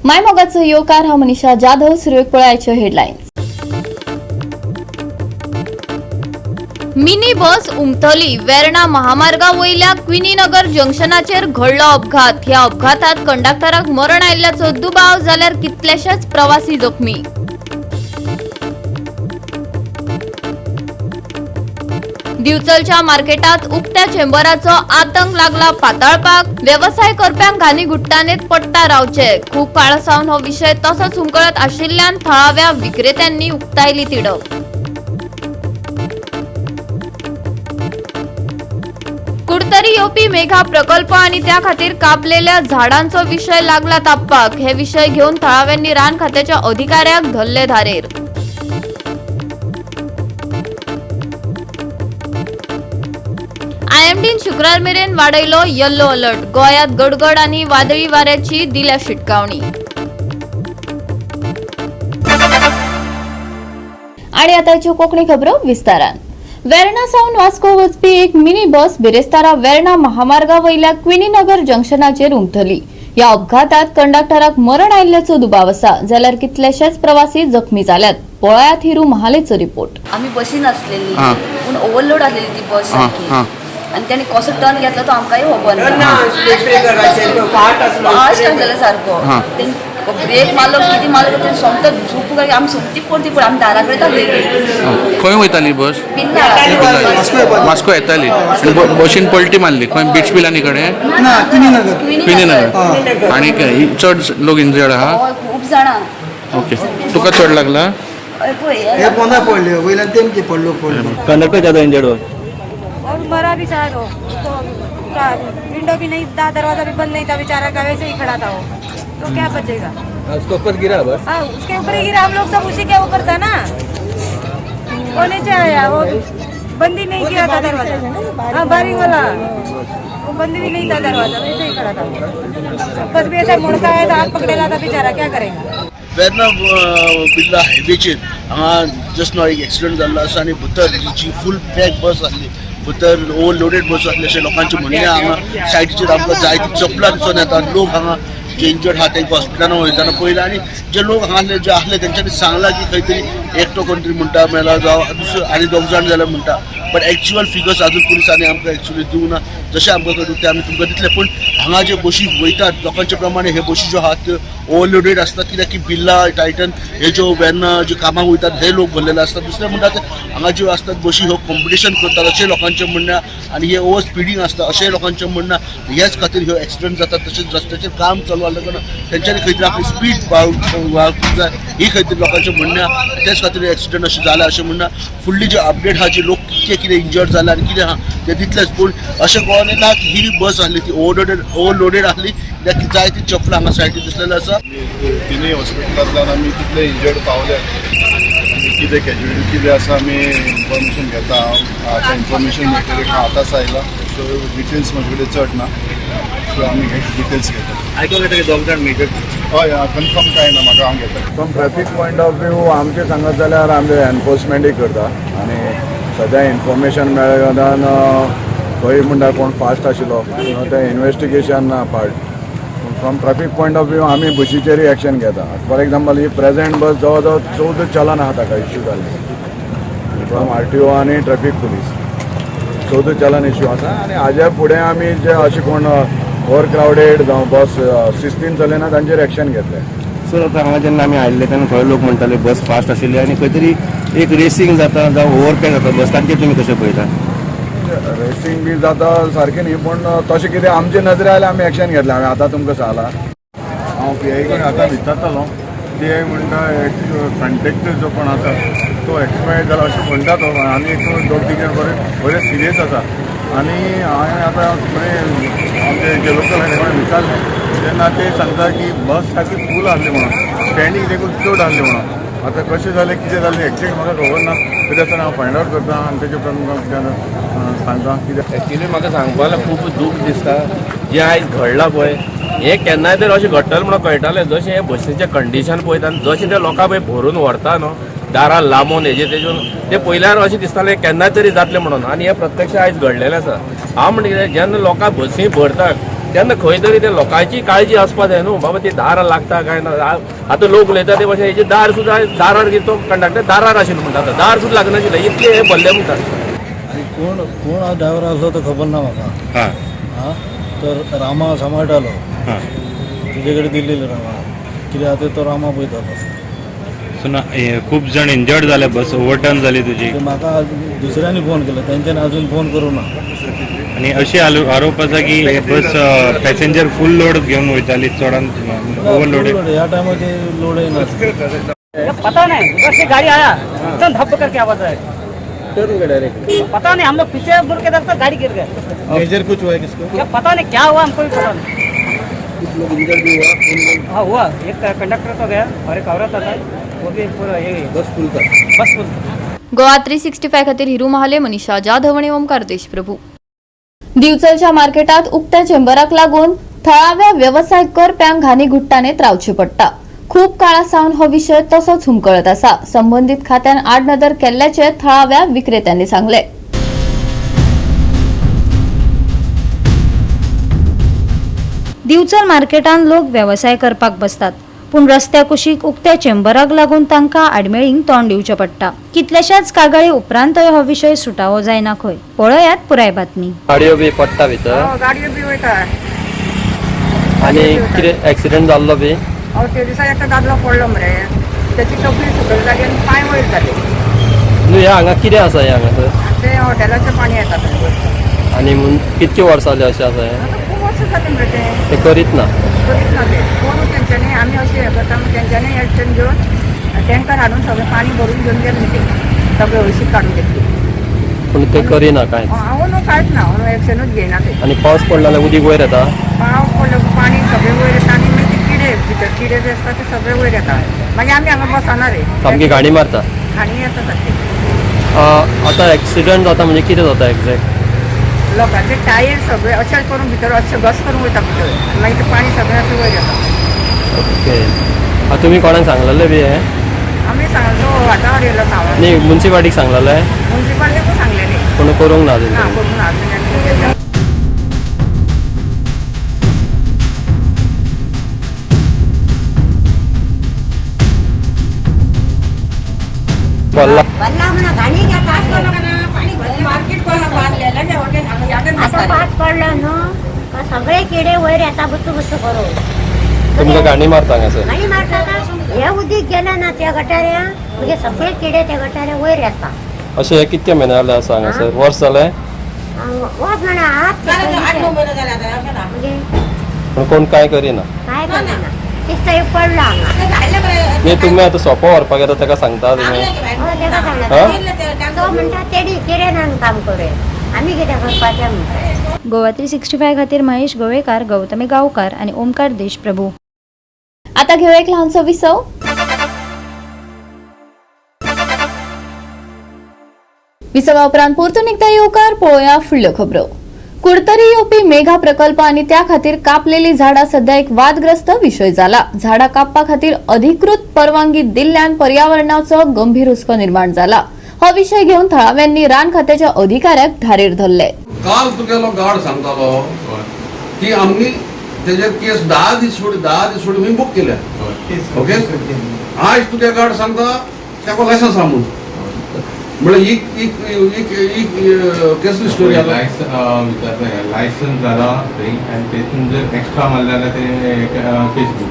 मायमोगाचो सहयोगकार हा मनीषा जाधव. सुरवेक पळयाच्यो headlines. Mini bus उमटली. वेर्णा महामार्गा वयल्या क्विनीनगर जंक्शनाचेर घडलो अपघात. ह्या अपघातात कंडक्टराक मरण आयिल्ल्याचो दुबाव जाल्यार कितलेशेच प्रवासी जखमी. दिवचलच्या मार्केटात उक्त्या चेंबराचो आतंक लागला पाताळपाक. व्यवसाय करप्यांक घाणीघुट्टांनीत पट्टा रावचे. खूप काळासावन हो विषय तसोच हुमकळत आशिल्ल्यान थळाव्या विक्रेत्यांनी उक्तायली तिडक. कुडतरी येवपी मेघा प्रकल्प आणि त्या खातीर कापलेल्या झाडांचो विषय लागला तापपाक. हे विषय घेऊन थळाव्यांनी रान खात्याच्या अधिकाऱ्याक धरले धारेर. आयएमडीन शुक्रार मेरेन वाडयलो येल्लो अलर्ट. गोंयांत गडगड आणि वादळी वाऱ्याची दिल्या शिटकावणी. आणि आताच्यो कोंकणी खबरो विस्तारान. वेर्णा सावन वास्को वचपी एक मिनी बस बिरेस्तारा वेर्णा महामार्गा वयल्या क्विनीनगर जंक्शनाचेर उमटली. या अपघातात कंडक्टराक मरण आयिल्ल्याचो दुबाव आसा जाल्यार कितलेशेच प्रवासी जखमी जाल्यात. पळयात हिरू महालेचो रिपोर्ट. आम्ही बसीन असलेली पण ओव्हरलोड आलेली ती बस आणि त्याने कसो टर्न घेतला तो आमकांय खबर ना. फास्ट आसलेलो सारको. ब्रेक मारलो कितें मारलो ते सोमतो झोप काय आमी सोमती पडती पण आमी दारा कडेन आसलेली. खंय वयताली बस? वास्को येताली बशीन पलटी मारली. खंय बिट्स पिलांनी कडेन? क्विनीनगर. आणि चड लोक इंजर्ड आहा? खूप जाणां. ओके. तुका चड लागला? हे पोंदा पडले वयल्यान तेमकी पडलो कंडक्टर ज्यादा इंजर्ड हो और मरा बेचारा तो विंडो भी नहीं था, दरवाजा भी बंद नहीं था, बेचारा का वैसे ही खड़ा था वो. तो क्या बचेगा? उसके ऊपर गिरा बस? हाँ उसके ऊपर ही गिरा. हम लोग सब उसी के ऊपर था ना. वो नीचे आया, वो बंद ही नहीं किया था दरवाजा. हाँ बारी वाला वो बंद भी नहीं था दरवाजा, वैसे ही खड़ा था. बस भी ऐसा मुड़ता है तो हाथ पकड़ेला था बेचारा, क्या करेगा. वेर्ना बिर्ला हायवेचेर हांगा जस्ट नाव एक एक्सिडंट जाल्लो आसा आनी भितर जी फूल पॅक बस आसली भितर ओवरलोडेड बस आसली अशें लोकांचें म्हणणें. हांगा सायडीचेर आमकां जायतीं चपलां दिसून येतात. लोक हांगा जे इंजर्ड आहा तांकां हॉस्पिटलान वयताना पळयलां आनी जे लोक हांगा जे आहले तेंच्यांनी सांगलां की खंय तरी एकटो कोण तरी म्हणटा मेला जावं दुसरो आनी दोग जाण जाल्यार म्हणटा. बट एक्चुअल फिगर्स अजून पुलिसांनी आमकां एक्चुअली दिवना. जशें आमकां कळटा तें आमी तुमकां दितले. पूण हांगा जे बशी वयतात लोकांचे प्रमाणे हे बशी ज्यो आहात त्यो ओवरलोडेड आसतात कित्याक की बिर्ला टायटन हे ज्यो वेर्ना जे कामाक वयतात हे लोक भरलेले आसतात. दुसरें म्हणटात हांगा ज्यो आसतात बशी ह्यो कॉम्पिटिशन करतात अशें लोकांचें म्हणणें. आनी हे ओवर स्पिडींग आसता अशें लोकांचें म्हणणं. ह्याच खातीर ह्यो एक्सिडंट जातात. तशेंच रस्त्याचेर काम चालू आसल्या कारणान तेंच्यांनी खंय तरी आपली स्पीड वागूंक जाय ही खंय तरी लोकांचें म्हणणें. त्याच खातीर एक्सिडंट अशें जाला अशें म्हणणं. फुडली जे अपडेट आहा जे लोक कितें इंजर्ड जाले आनी कितें आहा तें तितलेंच. पूण अशें कळोन येता की ही बस आसली ती ओवरलोडेड आसली कित्याक की जायतीं चपलां हांगा सायडीर दिसलेले आसा. तिनूय हॉस्पिटलांतल्यान आमी कितले इंजर्ड पावले आनी कितें कॅज्युअलिटी कितें आसा आमी इन्फॉर्मेशन घेता. आतां इन्फॉर्मेशन मेळटकीर हांव आतांच आयला सो डिटेल्स म्हजे कडेन चड ना सो आमी डिटेल्स घेता. आयकूंक येता की दोग जाण मेजर? हय कन्फर्म कांय ना म्हाका हांव घेता. From traffic point of view आमचें सांगत जाल्यार आमी एनफोर्समेंटूय करता आनी सद्या इन्फॉर्मेशन मेळ्ळ्यान खंय म्हणटा कोण फास्ट आशिल्लो तें investigation part. From traffic point of view आमी बशीचेरूय एक्शन घेता. फॉर एग्जाम्पल ही प्रेझेंट बस जवळ जवळ 14 चलन आहा ताका इश्यू जाल्ले फ्रॉम RTO आनी ट्रॅफिक पुलीस. 14 चलन इश्यू आसा आनी हाज्या फुडें आमी जे अशें कोण ओवर क्रावडेड जावं बस शिस्तीन चलयना तांचेर एक्शन घेतलें. सर आतां हांगा जेन्ना आमी आयिल्ले तेन्ना थोडे लोक म्हणटाले बस फास्ट आशिल्ली आनी खंय तरी एक रेसींग जाता जावं ओवरटेक जाता बस तांचेर तुमी कशें पळयता? रेसींग बी जाता सारकें न्ही पूण तशें कितें आमचे नजरे आयल्यार आमी एक्शन घेतलें. हांवें आतां तुमकां सांगलां हांव PI कडेन आतां विचारतालो. PI म्हणटा कंडक्टर जो कोण आसा तो एक्सपायर्ड जाला अशें म्हणटा तो आनी दोग तीग जाण बरे सिरियस आसा. आनी हांवें आतां बरें आमचे जे लोकल हांवें विचारलें तेन्ना ते सांगता की बस सारकी फूल आसली म्हणून स्टँडींग देखून चड आसली म्हणून. आतां कशें जालें कितें जालें एक्झॅक्ट म्हाका खबर ना. कित्याक हांव फायंड आवट करता आनी तेजे उपरांत सांगता कित्याक. एक्चुली म्हाका सांगपाक खूब दूख दिसता जें आयज घडलां पळय हें केन्नाय तरी अशें घडटलें म्हणून कळटालें. जशें हें बसीचें कंडिशन पळयता आनी जशें ते लोकां पळय भरून व्हरता न्हू दारां लांबून हेजे तेजून ते पयल्यार अशें दिसतालें केन्नाय तरी जातलें म्हणून. आनी हें प्रत्यक्ष आयज घडलेलें आसा. हांव म्हणटा कितें जेन्ना लोकां बसी भरतात तेन्ना खंय तरी ते लोकांची काळजी आसपा जाय न्हू बाबा ती दारां लागता काय ना आतां लोक उलयता ते भाशेन हेजे दार सुद्दां दारार तो कंडक्टर दारार आशिल्लो म्हणटा आतां दार सुद्दां लागनाशिल्लें इतले हे भरले म्हणटात. कोण कोण हा ड्रायव्हर असलो तो खबर ना म्हाका. हां तर रामा सांबाळटालो तुजे कडेन दिल्लेलो रामा कित्याक आता तो रामा पळयतालो. खूप जण इंजर्ड झाले, बस ओव्हरटर्न झाली तुझी. म्हाका दुसऱ्यांनी फोन केलो तेंच्यांनी अजून फोन करूं ना. आणि अशी आरोप आसा की बस पॅसेंजर फुल लोड घेऊन वयताली चडान ओव्हरलोडेड. ह्या टायमार लोड येना. पता नहीं उधर से गाड़ी आया एकदम धप करके आवाज आया पता नहीं हम लोग पीछे मुड़ के देखते गाड़ी गिर गए. मेजर कुछ हुआ है किसको? क्या पता नहीं क्या हुआ हमको भी पता नहीं. कुछ लोग इंजर्ड भी हुआ. हाँ हुआ एक कंडक्टर तो गया और एक औरत आता वो भी पूरा ये बस फुल था. बस फुल. गोवा 365 खातीर हिरू महाले, मनीषा जाधव आणि ओमकार देशप्रभू. दिवचलच्या मार्केटात उक्त्या चेंबराक लागून थळाव्या व्यवसाय करप्यांक घाणी घुट्टाने रावचे पडटा. खूप काळासावन हो विषय तसोच हुमकळत आसा. संबंधित खात्यान आडनदर केल्ल्याचे थळाव्या विक्रेत्यांनी सांगले. दिवचल मार्केटान लोक व्यवसाय करपाक बसतात, पूण रस्त्या कुशीक उक्त्या चेंबराक लागून तांकां आडमेळींक तोंड दिवचें पडटा. कितलेशाच कागाळी उपरांतय हो विशय सुटावो जायना खंय. पळयात पुराय बातमी. गाडयो बी पडटा भितर गाडयो बी वयता आनी कितें एक्सिडेंट जाल्लो बी. ते दिसा एकटा दादलो पडलो मरे त्याची तकली सुकल जाली आनी पांय वयर जाले. न्हू हे हांगा कितें आसा हे हांगासर? ते हॉटेलाचें पाणी येता आनी कितके वर्सां जाली अशें आसा हे? खूब वर्सां जाली मरे ते करीत ना. करीत ना ते कोण तेंच्यांनी आमी अशें हें करता तेंच्यांनी एक्शन घेवन टँकर हाडून सगळें पाणी भरून घेवन गेले ते सगळे हळशीक काडून घेतली. पूण ते करिना कांय. हांव न्हू कांयच ना हांव एक्शनूच घेयना ते. आनी पावस पडला जाल्यार उदीक वयर येता. पावस पडलो पाणी सगळें वयर येता आनी मागीर ते किडे भितर किडे जे आसता ते सगळे वयर येता. मागीर आमी हांगा बसना रे सामकी घाणी मारता. घाणी येता सारकी. आतां एक्सिडेंट जाता म्हणजे कितें जाता एक्झॅक्ट? लोकांचे टायर सगळे अशें करून भितर अशें घस करून वयता भितर मागीर ते पाणी सगळें अशें वयर येता. ओके. तुमी कोणाक सांगलेलें बी हे? आमी सांगलो वाठार येयलो सांगलो. न्ही मुन्सिपाल्टीक सांगलेलें? मुन्सिपाल्टीकूय सांगलेलें. पूण करूंक ना ना तेंच्यांनी. करून ना. आता पाच पडलं न्हू सगळे किडे वयर येता बुचू बुचू करून. तुमकां घाणी मारता हांगासर? घाणी मारता हे उदीक गेले ना त्या गटाऱ्या म्हणजे सगळे किडे त्या गटाऱ्या वयर येता. अशें हे कितके म्हयने जाले आसा हांगासर? वर्स जालें? वच म्हणा हात म्हणजे पूण कोण कांय करिना. काय करना दिसता एक पडला हांगा. न्ही तुमी आतां सोपो व्हरपाक येता तेका सांगता तुमी? तेका सांगला तो म्हणटा तेडी किडे ना काम करे आमी कितें करपाचें म्हणटा. गोवा 365 खातीर महेश गोवेकार, गौतमी गांवकार आणि ओमकार देशप्रभू. आता घेऊ एक लहानसो विसव. विसवा उपरांत परतून एकदा येवकार पळोवया फुडल्यो खबरो. कुडतरी येवपी मेघा प्रकल्प आणि त्या खातीर कापलेली झाडां सध्या एक वादग्रस्त विषय जाला. झाडां कापपा खातीर अधिकृत परवानगी दिल्ल्यान पर्यावरणाचो गंभीर हुस्को निर्माण जाला. हो विषय घेऊन थळाव्यांनी रान खात्याच्या अधिकाऱ्याक धारेर धरले. काल तुगेलो गार्ड सांगतालो की आम्ही तेजेर केस 10 दीस सोडी मी बुक केल्या. ओके आज तुगे गार्ड सांगता तेका लायसन्स आहा म्हणून म्हणजे एक केसली स्टोरी आला. लायसन्स जाला आणि तेतून जर एक्स्ट्रा मारले जाल्यार ते केस बुक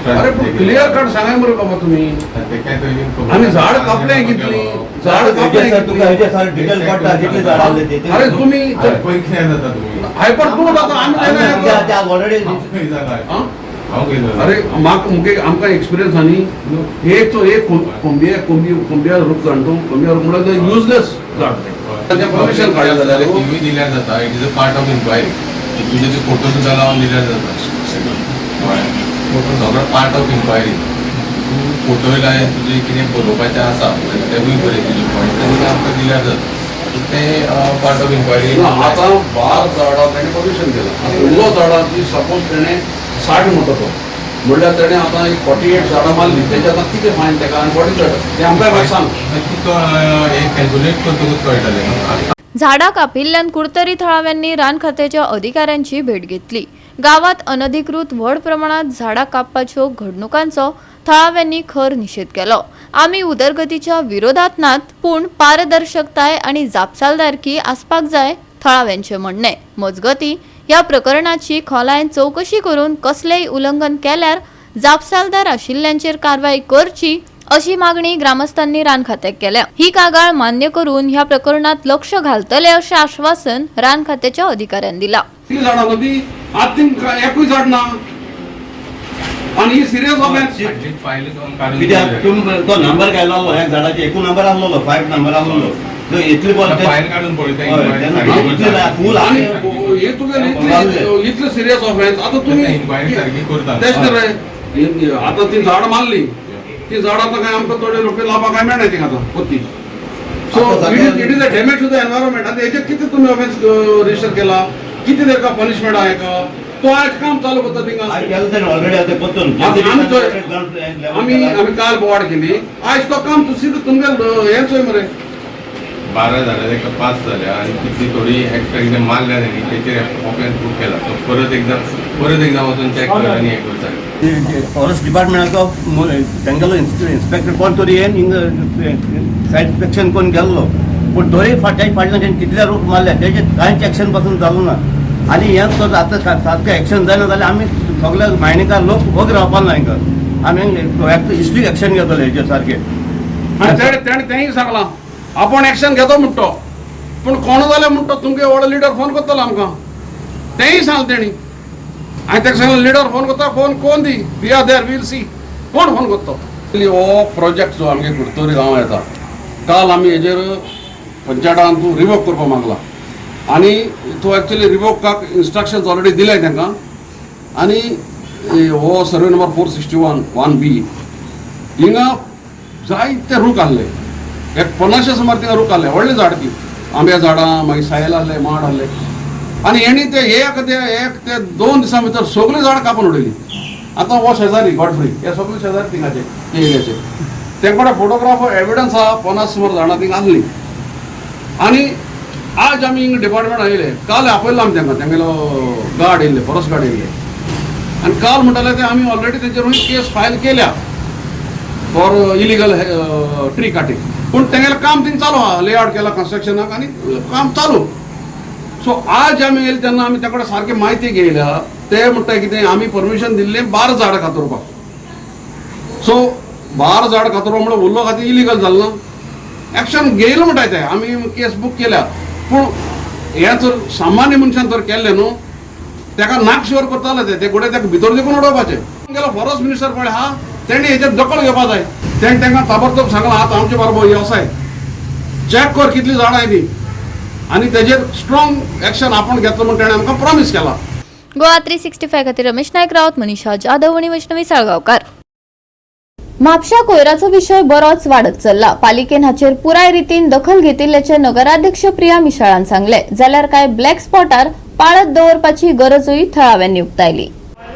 अरे क्लियर कट सांगाय मरे बाबा तुम्ही. आम्ही झाड कापले कितली झाड कापले अरे तुम्ही हायपर तू जाता आम्ही अरे मुगे आमकां एक्सपिरियन्स आनी एक तो एक कोंबिया रूप जाणतो कोंबिया रूप म्हणल्यार युजलेस झाड परमिशन काडलें जाल्यार टीव्ही दिल्यार जाता. It is a part of inquiry. तुझे जे फोटो सुद्दां लावन दिल्यार जाता. सगळो पार्ट ऑफ इन्क्वायरी. तूं फोटो लाय तुजें कितें बरोवपाचें आसा तेवूय बरें तुजे पॉयंट तें आमकां दिल्यार जाता. ते पार्ट ऑफ इन्क्वायरी. आतां बार झाडां ताणें परमिशन दिलां. उरलो झाडां ती सपोज तेणें 60 म्हणटा तो म्हणल्यार तेणें आतां एक 48 झाडां मारली तेजे आतां कितें फायन तेका आनी 40 झाडां तें आमकां मागीर सांग. तो एक कॅल्क्युलेट करतकूच कळटलें. झाडा कापिल्ल्यान कुडतरी थळाव्यांनी रान खात्याच्या अधिकाऱ्यांची भेट घेतली. गावात अनधिकृत व्हड प्रमाणात झाडा कापपाच्यो घडणुकांचो थळाव्यांनी खर निषेध केलो. आम्ही उदरगतीच्या विरोधात नात, पूण पारदर्शकताय आणि जापसालदारकी आसपाक जाय, थळाव्यांचे म्हणणे. मजगती या प्रकरणाची खोलायेन चौकशी करून कसलेय उल्लंघन केल्यार जापसालदार आशिल्ल्यांचेर कारवाई करची अशी मागणी ग्रामस्थांनी रान खात्याक केल्या. ही कागाळ मान्य करून ह्या प्रकरणात लक्ष घालतले असे आश्वासन रान खात्याच्या अधिकाऱ्यांनी दिला. एकूय झाड ना आणि सिरियस तो नंबर घायलो ह्या झाडाचे एकूण नंबर आसलो 5 नंबर आसलो इतले फायल काढून पळयता इतले सिरियस ऑफेन्स आता तुम्ही आता ती झाड मारली, ती झाड आता काय आमकां थोडे रुपये लाभा काय मेळना ती आता होती. So it is a damage to the environment. आता हेजेर किती तुम्ही ऑफेन्स रजिस्टर केला, किती तेका पनिशमेंट आहे का, तो आज काम चालू करता थिंगा आम्ही काल बोवाड केली, आज तो काम तुमगे हेच होय मरे 12 झाल्या ताका 5 झाल्या आणि किती थोडी एक्स्ट्रा कितें मारल्या तेणी तेचेर ऑफेन्स बूक केला. सो परत एकदा वचून चॅक कर आनी हें करता. फॉरेस्ट डिपार्टमेंटाचो तेंगेलो इन्स्पेक्टर कोण तरी येवन सायड इन्स्पेक्शन कोण गेल्लो, पूण तोरी फाटल्यान कितले रूट मारल्या तेजेर कांयच एक्शन पासून चालू ना. आनी हें तर आतां सारकें एक्शन जायना जाल्यार आमी सगळे मायणीकार लोक वगैरे रावपा ना हिंगा. आमी हिस्ट्रीक एक्शन घेतले हेजेर सारकें. आनी तेंय सांगलां आपण एक्शन घेतो म्हणतो, पूण कोण जालें म्हणतो तुमगे व्हडलो लिडर फोन करतलो आमकां, तेंय सांगलें तेणी. हांवें ताका सांगलें लिडर फोन करता, फोन कोण दी, we are there, will see, कोण फोन करता. हो प्रोजेक्ट जो आमगे कुडतोरी गांव येता, काल आमी हेजेर पंचायतान तूं रिवोक करपाक मागला आनी तूं एक्चुअली रिवोकाक इंस्ट्रक्शन्स ऑलरेडी दिल्याय तांकां. आनी हो सर्वे नंबर 461(1)B हिंगा जायते रूख आहले, एक 50 सुमार थिंगा रूख आहले, व्हडले झाड ती आंब्या झाडां, मागीर सायल आहले, माड आहले. आनी हेणी ते एक ते 2 दिसां भितर सगळीं झाडां कापून उडयली. आतां हो शेजारी गॉडफ्री हे सगळे शेजारी थिंगाचे एरियाचे, तेंकडे फोटोग्राफ एविडन्स आहा 50 सुमार झाडां थिंगा आहली. आनी आज आमी हिंगा डिपार्टमेंट आयले, काल आपयलो आमी तेंगेलो गार्ड येयल्ले, फॉरेस्ट गार्ड येयल्ले. आनी काल म्हणटाले ते आमी ऑलरेडी तेचेर केस फायल केल्या फॉर इलिगल ट्री काटिंग, पूण तेंगेलें काम थिंग चालू आहा, लेआउट केला कन्स्ट्रक्शनाक आनी काम चालू. सो आज आमी येयले तेन्ना आमी तेकडे सारकी म्हायती घेयल्या. ते म्हणटा कितें आमी परमिशन दिल्लें 12 झाडां कातरपाक. सो 12 झाडां कातरपा म्हणल्यार उरलो खातीर इलिगल जालें ना, एक्शन घेयलो म्हणटाय ते. आमी केस बूक केल्या, पूण हें जर सामान्य मनशान जर केल्लें न्हू, तेका नाक शुअर करताले ते घोडे तेका भितर देखून उडोवपाचे. गेलो फॉरेस्ट मिनिस्टर पळय आहा, तेणी हेजेर दखल घेवपा जाय. तेंकां ताबडतोब सांगलां आतां आमचे बरोबर हे आसाय, चॅक कर कितलीं झाडां आयलीं आनी तेजेर स्ट्रॉंग एक्शन आपण घेतलो म्हण तेणें आमकां प्रॉमिस केला. गोवा 365 खातीर रमेश नायक रावत, मनीषा जाधव आणि वैष्णवी साळगांवकार. म्हापशा कोयराचो विशय बरोच वाडत चल्ला. पालिकेन हाचेर पुराय रितीन दखल घेतिल्ल्याचे नगराध्यक्ष प्रिया मिशाळान सांगले. जाल्यार काय ब्लॅक स्पॉटार पाळत दवरपाची गरजूय थळाव्यांनी उक्तायली.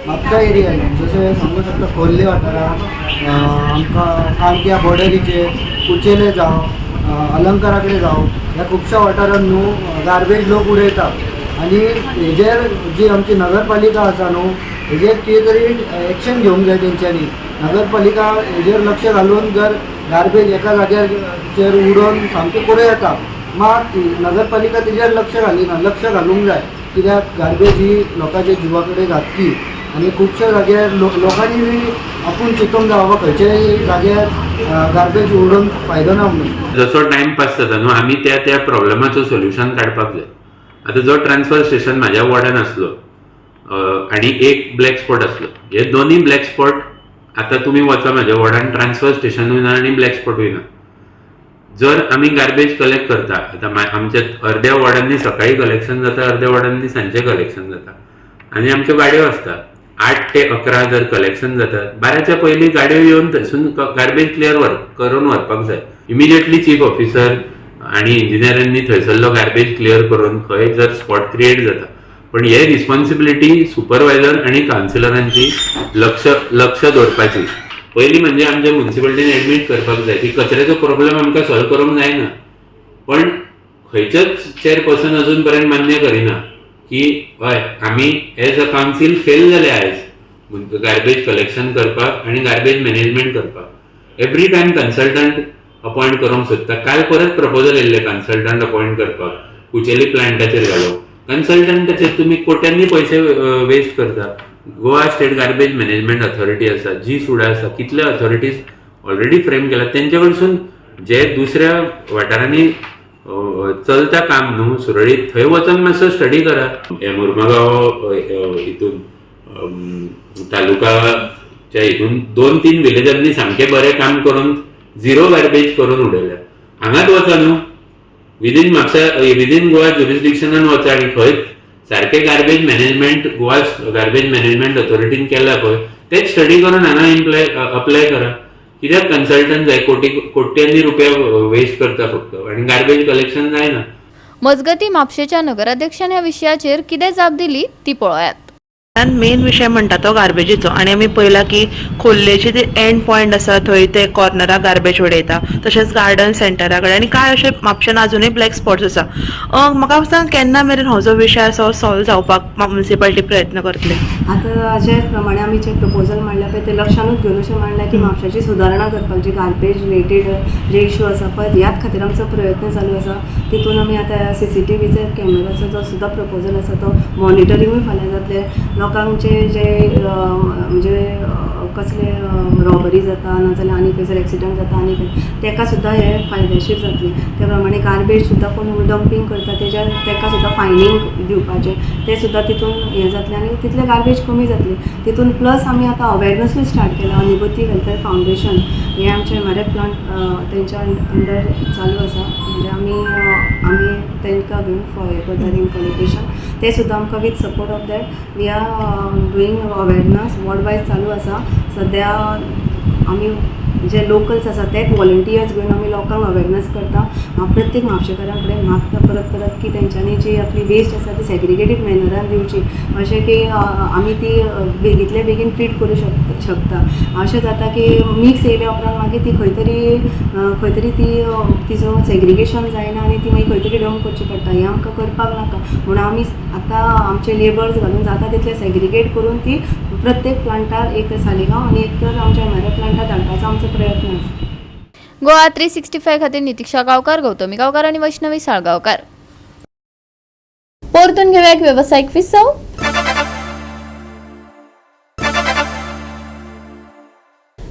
म्हापसा एरियान जशें सांगूं शकता खोर्ले वाठारांत आमकां कामक्या बॉर्डरीचेर कुचेले जावं अलंकारा कडेन जावं ह्या खुबश्या वाठारांत न्हू गार्बेज लोक उडयतात आनी हेजेर जी आमची नगरपालिका आसा न्हू हेजेर कितें तरी एक्शन घेवंक जाय तेंच्यांनी. नगरपालिका हेजेर लक्ष घालून जर गार्बेज एका जाग्याचेर उडोवन सामकें पुरो येता, मात नगरपालिका तेजेर लक्ष घालिना. लक्ष घालूंक जाय, कित्याक गार्बेज ही लोकांच्या जिवा कडेन घातकी आनी खुबश्या जाग्यार लोकांनी बी आपूण चिंतूंक जाय बाबा खंयच्याय जाग्यार गार्बेज उडोवन फायदो ना म्हणून. जसो टायम पास जाता न्हू आमी त्या प्रॉब्लेमाचो सोल्युशन काडपाक जाय. आतां जो ट्रान्सफर स्टेशन म्हाज्या वॉर्डान आसलो आनी एक ब्लॅक स्पॉट आसलो, हे दोनूय ब्लॅक स्पॉट आतां तुमी वचा म्हाज्या वॉर्डान ट्रान्सफर स्टेशनूय ना आनी ब्लॅक स्पॉटूय ना. जर आमी गार्बेज कलेक्ट करता, आतां आमच्या अर्द्या वॉर्डांनी सकाळी कलेक्शन जाता, अर्द्या वॉर्डांनी सांजचें कलेक्शन जाता आनी आमच्यो गाडयो आसता. 8 ते 11 जर कलेक्शन जातात, 12च्या पयलीं गाडयो येवन थंयसून गार्बेज क्लियर करून व्हरपाक जाय. इमिडिएटली चीफ ऑफिसर आनी इंजिनियरांनी थंयसरलो गार्बेज क्लियर करून खंय जर स्पॉट क्रिएट जाता. पण हे रिस्पॉन्सिबिलिटी सुपरवायझर आनी कावन्सिलरांची लक्ष दवरपाची. पयलीं म्हणजे आमच्या म्युनिसिपालिटीन एडमीट करपाक जाय की कचऱ्याचो प्रॉब्लेम आमकां सॉल्व करूंक जायना, पण खंयचोच चेअरपर्सन अजून पर्यंत मान्य करिना की हय आमी एज अ कावन्सील फेल जाले आयज गार्बेज कलेक्शन करपाक आनी गार्बेज मॅनेजमेंट करपाक. एवरी टायम कन्सल्टंट अपॉइंट करूंक सोदता. काल परत प्रपोजल येयल्ले कन्सल्टंट अपॉइंट करपाक कुचेली प्लांटाचेर घालूंक. कन्सल्टंटाचेर तुमी कोट्यांनी पयशे वेस्ट करता. Goa state garbage management authority आसा, जी सुडा आसा, कितले अथॉरिटीज ऑलरेडी फ्रेम केला. तेंचे कडसून जे दुसऱ्या वाठारांनी चलता काम न्हू सुरळीत, थंय वचून मातसो स्टडी करा. हे मुर्मगांव हितून तालुकाच्या हितून 2-3 विलेजांनी सामके बरें काम करून झिरो गार्बेज करून उडयल्या. हांगाच वचा न्हू, विदीन गोवा ज्युरिस्डिक्शनान वचा आनी खंय सारके garbage management Goa garbage management अथॉरिटीन केला पळय तेच स्टडी करून हांगा अप्लाय करा. कित्याक कन्सल्टंट जाय कोट्यांनी रुपया वेस्ट करता फक्त आनी गार्बेज कलेक्शन जायना. मजगती म्हापशेच्या नगराध्यक्षान ह्या विशयाचेर कितें जाप दिली ती पळोवयात. मेन विषय म्हणटा तो गार्बेजीचो आनी आमी पळयला की खोर्लेचे जे एंड पॉयंट आसा थंय ते कॉर्नराक गार्बेज उडयता. तशेंच गार्डन सेंटरा कडेन आनी कांय अशे म्हापशेन अजुनूय ब्लॅक स्पॉट्स आसा. म्हाका सांग केन्ना मेरेन हो जो विशय आसा सॉल्व जावपाक म्युनिसिपालिटी प्रयत्न करतले? आता जे प्रमाणे आमी जे प्रपोजल मांडल्या पळय ते लक्षानूच घेवन अशें मांडलां की म्हापशाची सुदारणा करपाक जे गार्बेज रिलेटेड जे इश्यू आसा पळय ह्याच खातीर आमचो प्रयत्न चालू आसा. तितून आमी आतां CCTVचे कॅमेराचो जो सुद्दां प्रपोजल आसा तो मॉनिटरिंगूय फाल्यां जातले. लोकांचे जे म्हणजे कसले रॉबरी जाता नाजाल्यार आनी खंयसर एक्सिडंट जाता आनी तेका सुद्दां हे फायदेशीर जातली. त्या प्रमाणे गार्बेज सुद्दां कोण डंपिंग करता तेका सुद्दां फायनींग दिवपाचें ते सुद्दां तितून हें जातलें आनी तितले गार्बेज कमी जातली. तितून प्लस आमी आतां अवेरनसूय स्टार्ट केला. अनुभूती वेलफेअर फावंडेशन हे आमचे MRF प्लांट तेंच्या अंडर चालू आसा. म्हणजे आमी तेंकां घेवन हें करता रिकॉलिटेशन ते सुद्दां आमकां with support of that we are doing awareness world wise चालू आसा. सद्या आमी जे लोकल्स आसा तेच व्हॉलंटियर्स घेवन आमी लोकांक अवेरनस करता. प्रत्येक म्हापशेकारां कडेन मागता परत की तेंच्यांनी जी आपली वेस्ट आसा ती सेग्रिगेटेड मॅनरान दिवची. अशें की आमी ती बेगींतले बेगीन ट्रीट करूं शकता. अशें जाता की मिक्स येयल्या उपरांत मागीर ती खंय तरी तिचो सेग्रिगेशन जायना आनी ती मागीर खंय तरी डंप करची पडटा. हें आमकां करपाक नाका म्हणून आमी आतां आमचे लेबर्स घालून जाता तितले सेग्रिगेट करून ती प्रत्येक प्लांटार एक तर सालिगांव आनी एक तर आमच्या MRF प्लांटार धाडपाचो आमचो प्रयत्न आसा. गोवा 365 खातीर नितीक्षा गांवकार, गौतमी गांवकार आणि वैष्णवी साळगांवकार. परतून घेऊया एक व्यावसायिक विसव.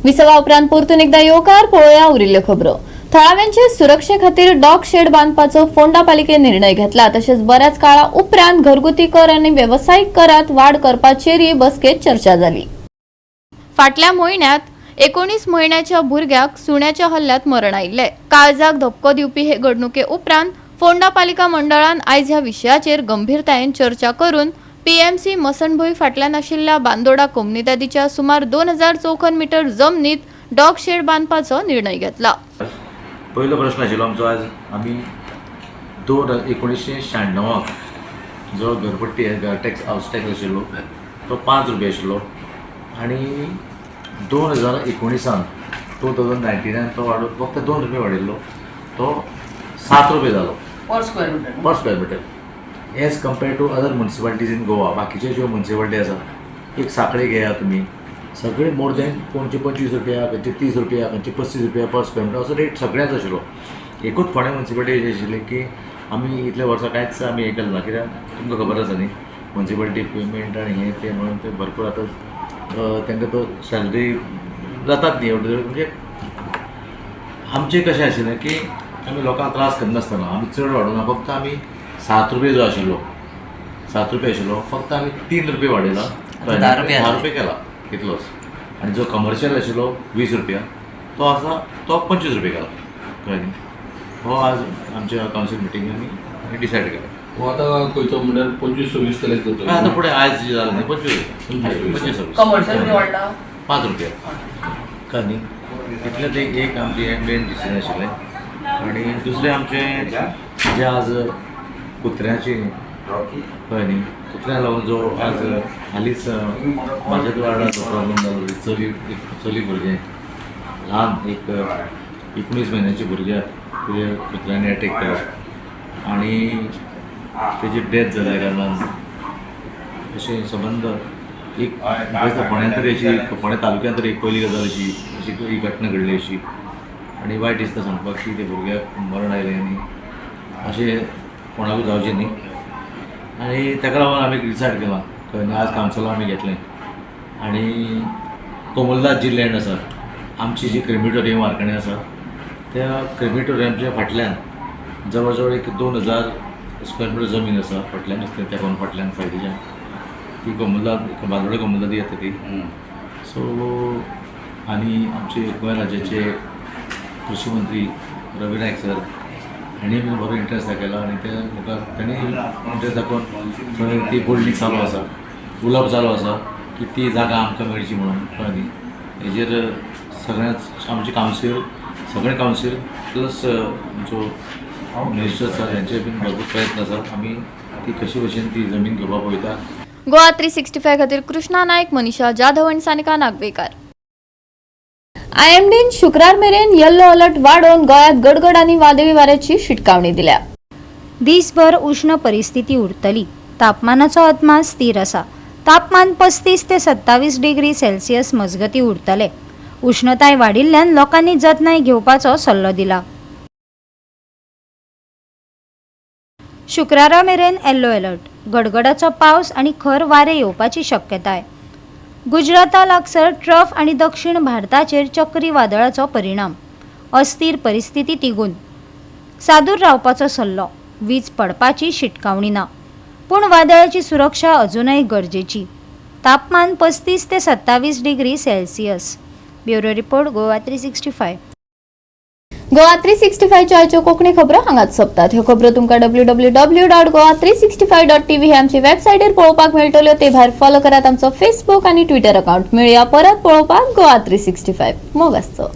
विसवा उपरांत परतून एकदा येवकार पळोवया उरिल्ल्यो खबरो. थळाव्यांचे सुरक्षे खातीर डॉग शेड बांदपाचो फोंडा पालिकेन निर्णय घेतला. तशेंच बऱ्याच काळा उपरांत घरगुती कर आनी वेवसायीक करात वाड करपाचेरय बसकेत चर्चा जाली. फाटल्या म्हयन्यात 19 म्हयन्याच्या भुरग्याक सुण्याच्या हल्ल्यात मरण आयिल्ले. काळजाक धपको दिवपी हे घडणुके उपरांत फोंडा पालिका मंडळान आयज ह्या विशयाचेर गंभीरतायेन चर्चा करून PMC मसणभूंय फाटल्यान आशिल्ल्या बांदोडा कोमनिदादीच्या सुमार 2000 चौखण मीटर जमनीत डॉग शेड बांदपाचो निर्णय घेतला. पयलो प्रश्न आशिल्लो आमचो आज आमी 1996 जो घरपट्टी टॅक्स हावस टॅक्स आशिल्लो तो 5 रुपया आशिल्लो आनी 2019 2019 तो वाडून फक्त 2 रुपया वाडयल्लो तो 7 रुपया जालो पर square metre as compare to other municipalities in Goa. बाकीचे ज्यो म्युनिसिपालिटी आसा एक साखळे घेया तुमी सगळे मोर दॅन कोणचे 25 रुपया खंयचे 30 रुपया खंयचे 35 रुपया पर स्क्वेअर मिटर असो रेट सगळ्यांचो आशिल्लो. एकूच फोंड्या म्युनिसिपालिटी आशिल्ली की आमी इतले वर्सां कांयच आमी हें केलें ना. कित्याक तुमकां खबर आसा न्ही म्युनिसिपालिटी पेमेंट आनी हें तें म्हणून ते भरपूर आतां तांकां तो सॅलरी जातात न्ही म्हणजे आमचें कशें आशिल्लें की आमी लोकांक त्रास करनासतना आमी चड वाडोवना. फक्त आमी 7 रुपया जो आशिल्लो 7 रुपया आशिल्लो फक्त आमी 3 रुपया वाडयला 10 रुपया केला इतलोच. आनी जो कमर्शियल आशिल्लो 20 रुपया तो आसा तो 25 रुपया केला. कळ्ळें न्ही. हो आज आमच्या कावन्सील मिटिंगांनी डिसायड केला. हो आतां खंयचो म्हणल्यार 25-26 कलेक्ट करतलो. आतां फुडें आयज जी जालें न्ही 25 कमर्शियल वाडला 5 रुपया. कळ्ळें न्ही. इतलें ते एक आमचें मेन डिसिजन आशिल्लें. आनी दुसरें आमचें जें आज कुत्र्याचें कळ्ळें न्ही कुत्र्याक लागून जो आज हालींच म्हाज्याच वार्डांत जो प्रॉब्लम जालो चली भुरगें ल्हान एक 19 म्हयन्याचें भुरग्याक कुत्र्यांनी एटॅक केलो आणि तेजी डेथ जाल्या कारणान अशें संबंद एक फोंड्यान तरी अशी फोंड्या तालुक्यांत तरी एक पयली गजाल अशी ही घटना घडली अशी आनी वायट दिसता सांगपाक की ते भुरग्याक मरण आयलें आनी अशें कोणाकूय जावचें न्ही आनी ताका लागून आमी डिसायड केलां खंय आज कावन्सिलां आमी घेतलें आनी कोमुलदास जी लँड आसा आमची जी क्रिमिटोरियम वारकणी आसा त्या क्रिमिटोरियमच्या फाटल्यान जवळ जवळ एक 2000 स्क्वेअर मिटर जमीन आसा फाटल्यान त्या कोण फाटल्यान सायडीच्यान ती बांदोडे कोमुलदादी येता ती सो आनी आमचे गोंय राज्याचे कृषी मंत्री रवी नायक सर हांणी बीन बरो इंट्रस्ट दाखयला आनी ते मुखार तांणी इंट्रस्ट दाखोवन थंय ती बोलणी चालू आसा उलोवप चालू आसा की ती जागा आमकां मेळची म्हणून कळ्ळें न्ही हेजेर सगळ्यांच आमचे कावन्सील सगळे कावन्सील प्लस आमचो मिनिस्टर आसा हेंचे बीन भरपूर प्रयत्न आसात आमी ती कशी भशेन ती जमीन घेवपाक पळयता. गोवा 365 खातीर कृष्णा नायक, मनीषा जाधव आनी सानिका नागवेकर. आयएमडीन शुक्रार मेरेन येल्लो अलर्ट वाडोवन गोंयांत गडगड आनी वादळी वाऱ्याची शिटकावणी दिल्या. दिसभर उष्ण परिस्थिती उरतली. तापमानाचो अदमास स्थिर आसा. तापमान 35 ते 27 डिग्री सेल्सियस मजगती उरतले. उष्णताय वाडिल्ल्यान लोकांनी जतनाय घेवपाचो सल्लो दिला. शुक्रारा मेरेन येल्लो अलर्ट. गडगडाचो पावस आनी खर वारे येवपाची शक्यताय. गुजराता लागसार ट्रफ आनी दक्षिण भारताचेर चक्रीवादळाचो परिणाम. अस्थिर परिस्थिती तिगून सादूर रावपाचो सल्लो. वीज पडपाची शिटकावणी ना, पूण वादळाची सुरक्षा अजूनय गरजेची. तापमान 35 ते 27 degree Celsius. Bureau report Goa 365. Goa 365 च्या आयच्यो कोंकणी खबरो हांगाच सोंपतात. ह्यो खबरो तुमकां www.goa365.tv हे आमचे वेबसायटीर पळोवपाक मेळटल्यो. ते भायर फॉलो करात आमचो फेसबूक आनी ट्विटर अकाउंट. मेळया परत पळोवपाक गोवा 365. मोग आसचो.